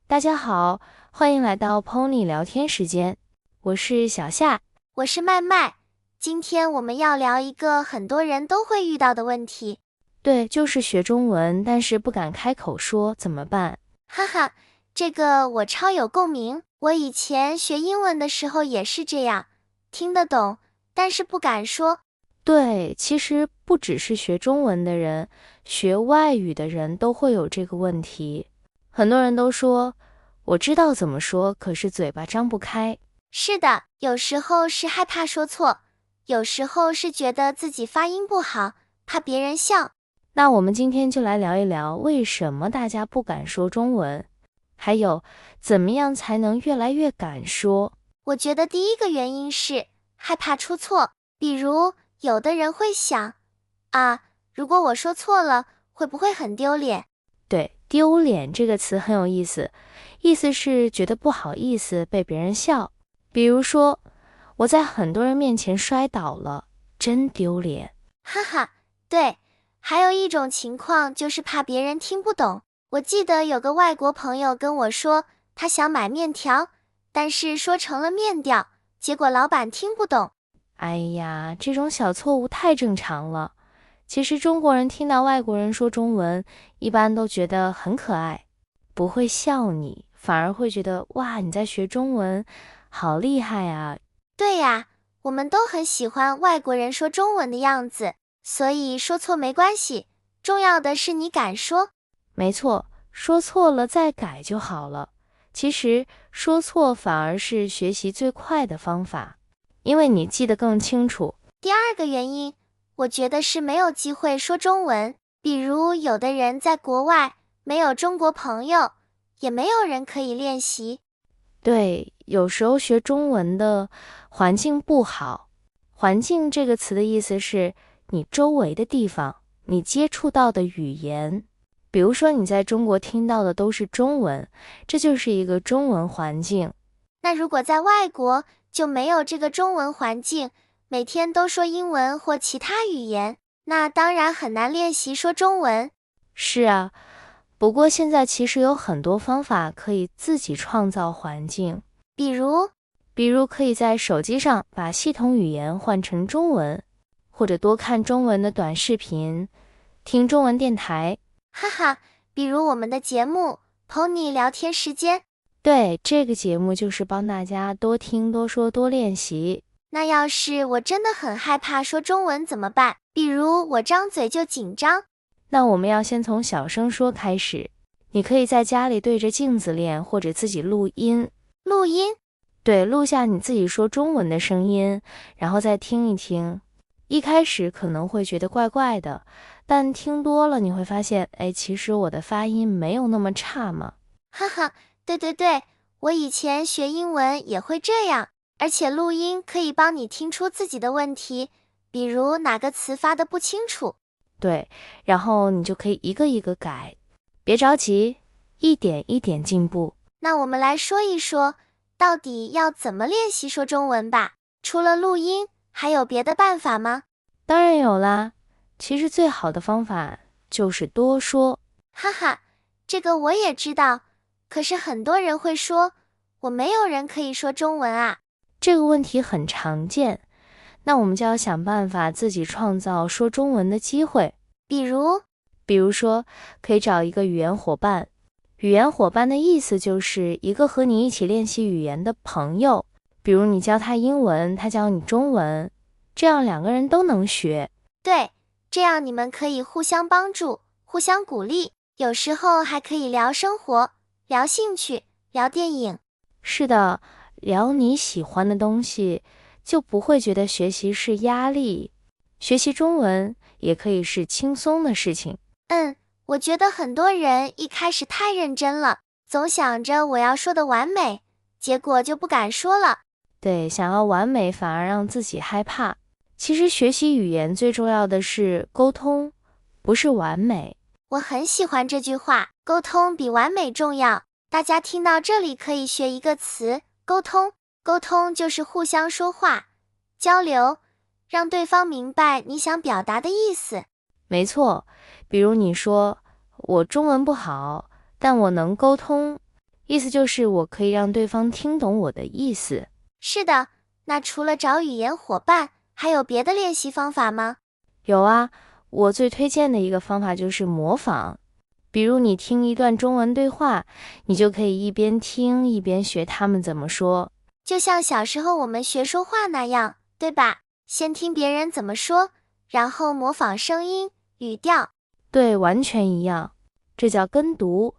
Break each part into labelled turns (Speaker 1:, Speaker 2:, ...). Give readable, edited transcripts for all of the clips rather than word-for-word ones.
Speaker 1: 大家好，欢迎来到 Pony 聊天时间，我是小夏，
Speaker 2: 我是麦麦。今天我们要聊一个很多人都会遇到的问题。
Speaker 1: 对，就是学中文，但是不敢开口说，怎么办？
Speaker 2: 哈哈，这个我超有共鸣。我以前学英文的时候也是这样，听得懂，但是不敢说。
Speaker 1: 对，其实不只是学中文的人，学外语的人都会有这个问题。很多人都说，我知道怎么说，可是嘴巴张不开。
Speaker 2: 是的，有时候是害怕说错，有时候是觉得自己发音不好，怕别人笑。
Speaker 1: 那我们今天就来聊一聊，为什么大家不敢说中文，还有怎么样才能越来越敢说。
Speaker 2: 我觉得第一个原因是害怕出错，比如有的人会想，如果我说错了，会不会很丢脸？
Speaker 1: 对，丢脸这个词很有意思，意思是觉得不好意思被别人笑。比如说，我在很多人面前摔倒了，真丢脸。
Speaker 2: 哈哈，对，还有一种情况就是怕别人听不懂。我记得有个外国朋友跟我说，他想买面条，但是说成了面条，结果老板听不懂。
Speaker 1: 哎呀，这种小错误太正常了。其实中国人听到外国人说中文，一般都觉得很可爱，不会笑你，反而会觉得哇，你在学中文，好厉害啊！
Speaker 2: 对呀，我们都很喜欢外国人说中文的样子，所以说错没关系，重要的是你敢说。
Speaker 1: 没错，说错了再改就好了。其实说错反而是学习最快的方法，因为你记得更清楚。
Speaker 2: 第二个原因，我觉得是没有机会说中文，比如有的人在国外，没有中国朋友，也没有人可以练习。
Speaker 1: 对，有时候学中文的环境不好。环境这个词的意思是你周围的地方，你接触到的语言。比如说你在中国听到的都是中文，这就是一个中文环境。
Speaker 2: 那如果在外国就没有这个中文环境，每天都说英文或其他语言，那当然很难练习说中文。
Speaker 1: 是啊，不过现在其实有很多方法可以自己创造环境，
Speaker 2: 比如
Speaker 1: 可以在手机上把系统语言换成中文，或者多看中文的短视频，听中文电台。
Speaker 2: 哈哈，比如我们的节目 Pony 聊天时间。
Speaker 1: 对，这个节目就是帮大家多听、多说、多练习。
Speaker 2: 那要是我真的很害怕说中文怎么办？比如我张嘴就紧张。
Speaker 1: 那我们要先从小声说开始，你可以在家里对着镜子练，或者自己录音。
Speaker 2: 录音？
Speaker 1: 对，录下你自己说中文的声音，然后再听一听。一开始可能会觉得怪怪的，但听多了你会发现，其实我的发音没有那么差嘛。
Speaker 2: 哈哈，对，我以前学英文也会这样，而且录音可以帮你听出自己的问题，比如哪个词发得不清楚。
Speaker 1: 对，然后你就可以一个一个改，别着急，一点一点进步。
Speaker 2: 那我们来说一说，到底要怎么练习说中文吧？除了录音，还有别的办法吗？
Speaker 1: 当然有啦，其实最好的方法就是多说。
Speaker 2: 哈哈，这个我也知道，可是很多人会说，我没有人可以说中文啊。
Speaker 1: 这个问题很常见，那我们就要想办法自己创造说中文的机会。比如说，可以找一个语言伙伴。语言伙伴的意思就是一个和你一起练习语言的朋友，比如你教他英文，他教你中文，这样两个人都能学。
Speaker 2: 对，这样你们可以互相帮助，互相鼓励，有时候还可以聊生活，聊兴趣，聊电影。
Speaker 1: 是的，聊你喜欢的东西，就不会觉得学习是压力。学习中文也可以是轻松的事情。
Speaker 2: 我觉得很多人一开始太认真了，总想着我要说的完美，结果就不敢说了。
Speaker 1: 对，想要完美反而让自己害怕。其实学习语言最重要的是沟通，不是完美。
Speaker 2: 我很喜欢这句话，沟通比完美重要。大家听到这里可以学一个词，沟通。沟通就是互相说话，交流，让对方明白你想表达的意思。
Speaker 1: 没错，比如你说我中文不好，但我能沟通，意思就是我可以让对方听懂我的意思。
Speaker 2: 是的，那除了找语言伙伴，还有别的练习方法吗？
Speaker 1: 有啊，我最推荐的一个方法就是模仿。比如你听一段中文对话，你就可以一边听一边学他们怎么说。
Speaker 2: 就像小时候我们学说话那样，对吧？先听别人怎么说，然后模仿声音、语调。
Speaker 1: 对，完全一样。这叫跟读。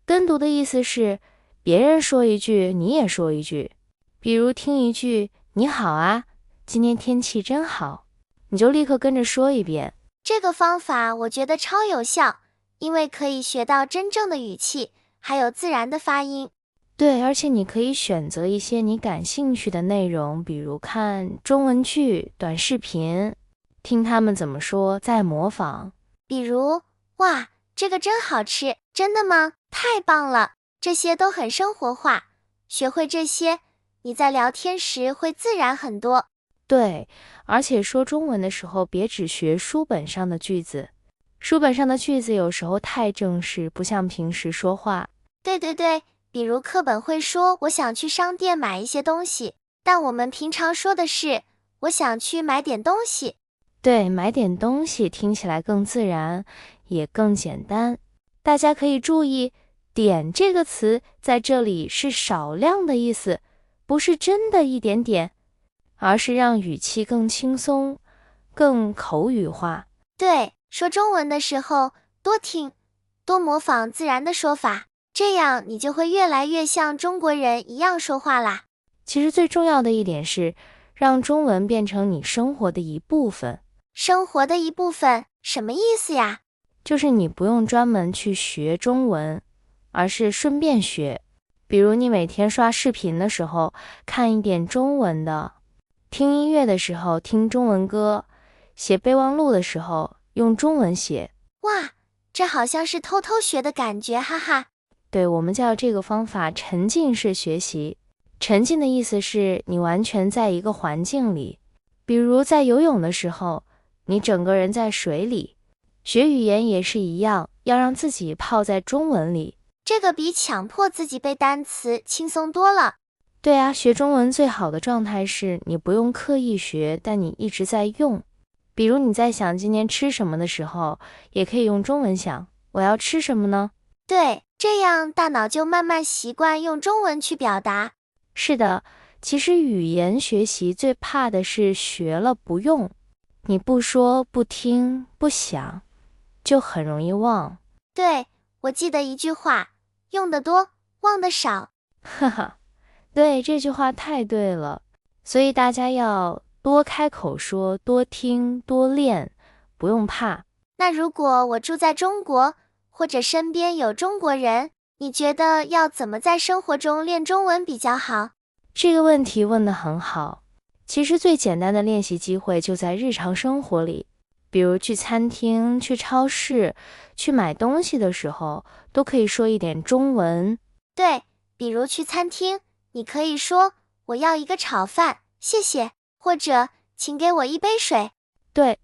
Speaker 1: 跟读的意思是，别人说一句，你也说一句。比如听一句“你好啊，今天天气真好”，你就立刻跟着说一遍。
Speaker 2: 这个方法我觉得超有效，因为可以学到真正的语气，还有自然的发音。
Speaker 1: 对，而且你可以选择一些你感兴趣的内容，比如看中文剧、短视频，听他们怎么说，再模仿。
Speaker 2: 比如，哇，这个真好吃，真的吗？太棒了，这些都很生活化。学会这些，你在聊天时会自然很多。
Speaker 1: 对，而且说中文的时候，别只学书本上的句子。书本上的句子有时候太正式，不像平时说话。
Speaker 2: 对，比如课本会说我想去商店买一些东西，但我们平常说的是我想去买点东西。
Speaker 1: 对，买点东西听起来更自然，也更简单。大家可以注意，点这个词在这里是少量的意思，不是真的一点点，而是让语气更轻松，更口语化。
Speaker 2: 对，说中文的时候多听，多模仿自然的说法，这样你就会越来越像中国人一样说话啦。
Speaker 1: 其实最重要的一点是，让中文变成你生活的一部分。
Speaker 2: 生活的一部分，什么意思呀？
Speaker 1: 就是你不用专门去学中文，而是顺便学。比如你每天刷视频的时候看一点中文的，听音乐的时候听中文歌，写备忘录的时候用中文写。
Speaker 2: 哇，这好像是偷偷学的感觉，哈哈。
Speaker 1: 对，我们叫这个方法沉浸式学习。沉浸的意思是你完全在一个环境里，比如在游泳的时候，你整个人在水里。学语言也是一样，要让自己泡在中文里。
Speaker 2: 这个比强迫自己背单词轻松多了。
Speaker 1: 对啊，学中文最好的状态是你不用刻意学，但你一直在用。比如你在想今天吃什么的时候，也可以用中文想，我要吃什么呢？
Speaker 2: 对，这样大脑就慢慢习惯用中文去表达。
Speaker 1: 是的，其实语言学习最怕的是学了不用，你不说、不听、不想，就很容易忘。
Speaker 2: 对，我记得一句话，用得多，忘得少。
Speaker 1: 哈哈，对，这句话太对了。所以大家要多开口说，多听，多练，不用怕。
Speaker 2: 那如果我住在中国，或者身边有中国人，你觉得要怎么在生活中练中文比较好？
Speaker 1: 这个问题问得很好。其实最简单的练习机会就在日常生活里，比如去餐厅、去超市、去买东西的时候，都可以说一点中文。
Speaker 2: 对，比如去餐厅，你可以说我要一个炒饭，谢谢，或者请给我一杯水。
Speaker 1: 对，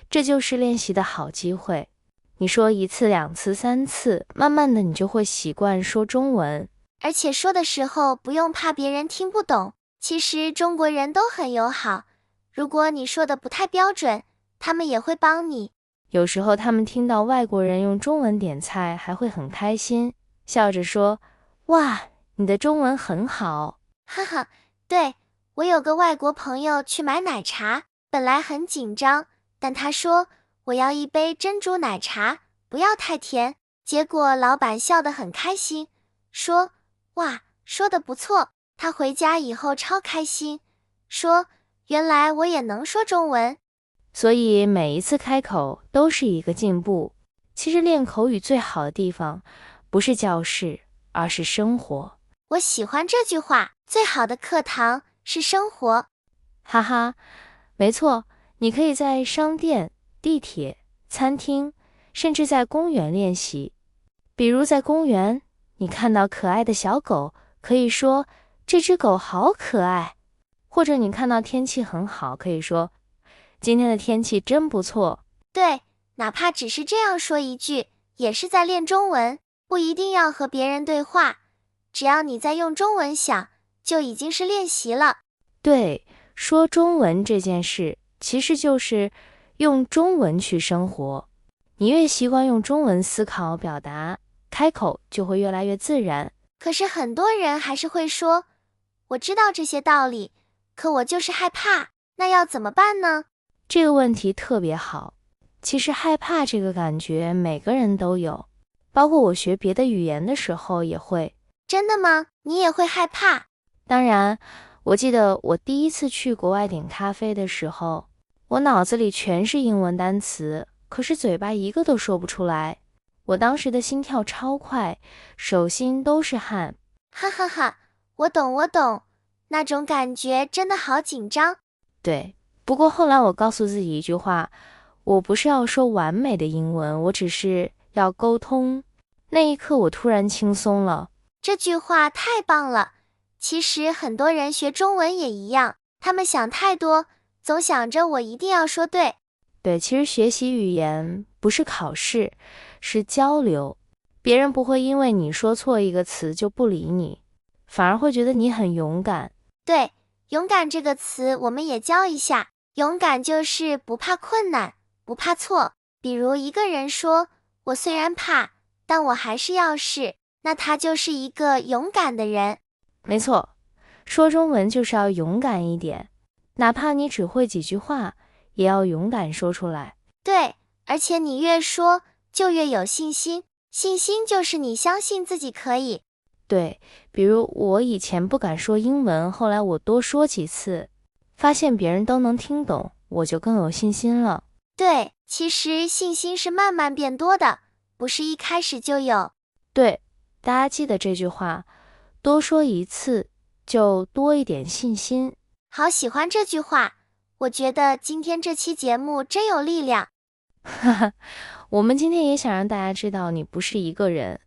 Speaker 1: 这就是练习的好机会。你说1次、2次、3次，慢慢的你就会习惯说中文。
Speaker 2: 而且说的时候不用怕别人听不懂，其实中国人都很友好，如果你说的不太标准，他们也会帮你。
Speaker 1: 有时候他们听到外国人用中文点菜，还会很开心，笑着说：“哇，你的中文很好。”
Speaker 2: 哈哈，对，我有个外国朋友去买奶茶，本来很紧张，但他说我要一杯珍珠奶茶，不要太甜。结果老板笑得很开心，说哇，说得不错。他回家以后超开心，说原来我也能说中文。
Speaker 1: 所以每一次开口都是一个进步。其实练口语最好的地方，不是教室，而是生活。
Speaker 2: 我喜欢这句话，最好的课堂是生活。
Speaker 1: 哈哈，没错，你可以在商店、地铁、餐厅，甚至在公园练习。比如在公园，你看到可爱的小狗，可以说这只狗好可爱。或者你看到天气很好，可以说今天的天气真不错。
Speaker 2: 对，哪怕只是这样说一句，也是在练中文，不一定要和别人对话，只要你在用中文想，就已经是练习了。
Speaker 1: 对，说中文这件事，其实就是用中文去生活。你越习惯用中文思考表达，开口就会越来越自然。
Speaker 2: 可是很多人还是会说，我知道这些道理，可我就是害怕，那要怎么办呢？
Speaker 1: 这个问题特别好。其实害怕这个感觉每个人都有，包括我学别的语言的时候也会。
Speaker 2: 真的吗？你也会害怕？
Speaker 1: 当然，我记得我第一次去国外点咖啡的时候，我脑子里全是英文单词，可是嘴巴一个都说不出来。我当时的心跳超快，手心都是汗。
Speaker 2: 哈哈哈，我懂，那种感觉真的好紧张。
Speaker 1: 对，不过后来我告诉自己一句话，我不是要说完美的英文，我只是要沟通。那一刻我突然轻松了。
Speaker 2: 这句话太棒了。其实很多人学中文也一样，他们想太多，总想着我一定要说对。
Speaker 1: 对，其实学习语言不是考试，是交流。别人不会因为你说错一个词就不理你，反而会觉得你很勇敢。
Speaker 2: 对，勇敢这个词我们也教一下。勇敢就是不怕困难，不怕错。比如一个人说，我虽然怕，但我还是要试，那他就是一个勇敢的人。
Speaker 1: 没错，说中文就是要勇敢一点，哪怕你只会几句话，也要勇敢说出来。
Speaker 2: 对，而且你越说，就越有信心。信心就是你相信自己可以。
Speaker 1: 对，比如我以前不敢说英文，后来我多说几次，发现别人都能听懂，我就更有信心了。
Speaker 2: 对，其实信心是慢慢变多的，不是一开始就有。
Speaker 1: 对，大家记得这句话，多说一次就多一点信心。
Speaker 2: 好喜欢这句话，我觉得今天这期节目真有力量。
Speaker 1: 哈哈，我们今天也想让大家知道，你不是一个人，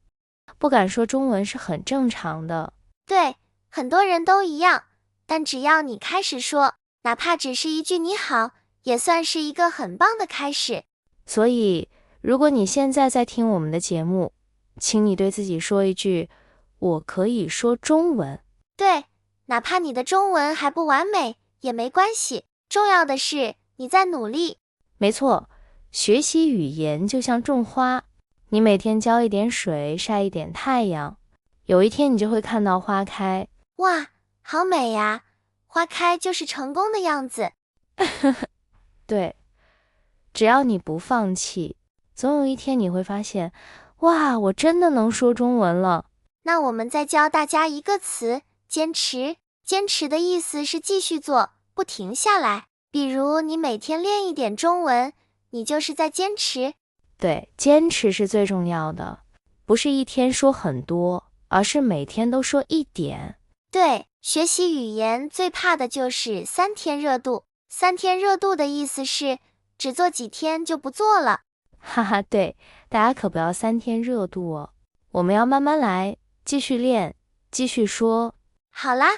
Speaker 1: 不敢说中文是很正常的。
Speaker 2: 对，很多人都一样，但只要你开始说，哪怕只是一句你好，也算是一个很棒的开始。
Speaker 1: 所以，如果你现在在听我们的节目，请你对自己说一句，我可以说中文。
Speaker 2: 对，哪怕你的中文还不完美，也没关系，重要的是你在努力。
Speaker 1: 没错，学习语言就像种花，你每天浇一点水，晒一点太阳，有一天你就会看到花开。
Speaker 2: 哇，好美呀！花开就是成功的样子。
Speaker 1: 对，只要你不放弃，总有一天你会发现，哇，我真的能说中文了。
Speaker 2: 那我们再教大家一个词，坚持。坚持的意思是继续做，不停下来。比如你每天练一点中文，你就是在坚持。
Speaker 1: 对，坚持是最重要的，不是一天说很多，而是每天都说一点。
Speaker 2: 对，学习语言最怕的就是3天热度。3天热度的意思是只做几天就不做了。
Speaker 1: 哈哈，对，大家可不要3天热度哦，我们要慢慢来，继续练，继续说。
Speaker 2: 好啦，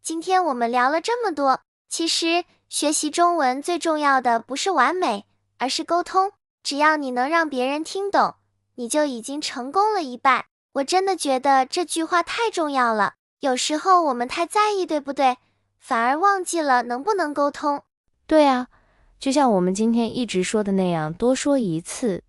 Speaker 2: 今天我们聊了这么多，其实学习中文最重要的不是完美，而是沟通。只要你能让别人听懂，你就已经成功了一半。我真的觉得这句话太重要了，有时候我们太在意，对不对？反而忘记了能不能沟通。
Speaker 1: 对啊，就像我们今天一直说的那样，多说一次，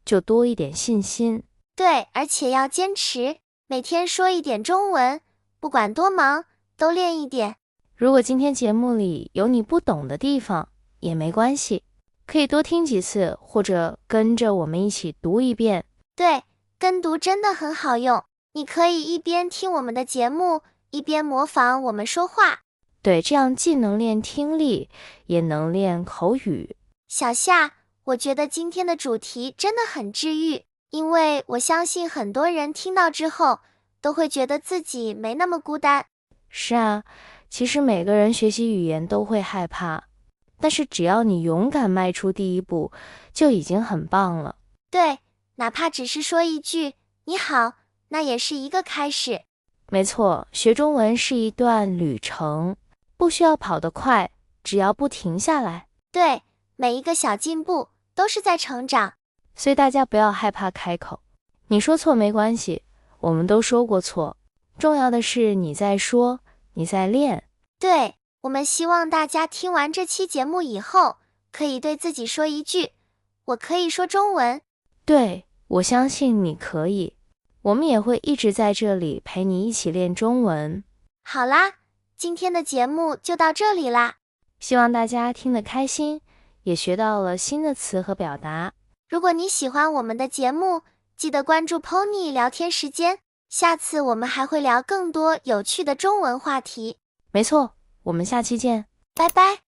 Speaker 1: 就多一点信心。
Speaker 2: 对，而且要坚持，每天说一点中文，不管多忙，都练一点。
Speaker 1: 如果今天节目里有你不懂的地方，也没关系，可以多听几次，或者跟着我们一起读一遍。
Speaker 2: 对，跟读真的很好用，你可以一边听我们的节目，一边模仿我们说话。
Speaker 1: 对，这样既能练听力，也能练口语。
Speaker 2: 小夏，我觉得今天的主题真的很治愈，因为我相信很多人听到之后，都会觉得自己没那么孤单。
Speaker 1: 是啊，其实每个人学习语言都会害怕，但是只要你勇敢迈出第一步，就已经很棒了。
Speaker 2: 对，哪怕只是说一句你好，那也是一个开始。
Speaker 1: 没错，学中文是一段旅程，不需要跑得快，只要不停下来。
Speaker 2: 对，每一个小进步都是在成长。
Speaker 1: 所以大家不要害怕开口。你说错没关系，我们都说过错，重要的是你在说，你在练。
Speaker 2: 对，我们希望大家听完这期节目以后，可以对自己说一句，我可以说中文。
Speaker 1: 对，我相信你可以。我们也会一直在这里陪你一起练中文。
Speaker 2: 好啦，今天的节目就到这里啦。
Speaker 1: 希望大家听得开心，也学到了新的词和表达。
Speaker 2: 如果你喜欢我们的节目，记得关注 Pony 聊天时间，下次我们还会聊更多有趣的中文话题。
Speaker 1: 没错，我们下期见。
Speaker 2: 拜拜。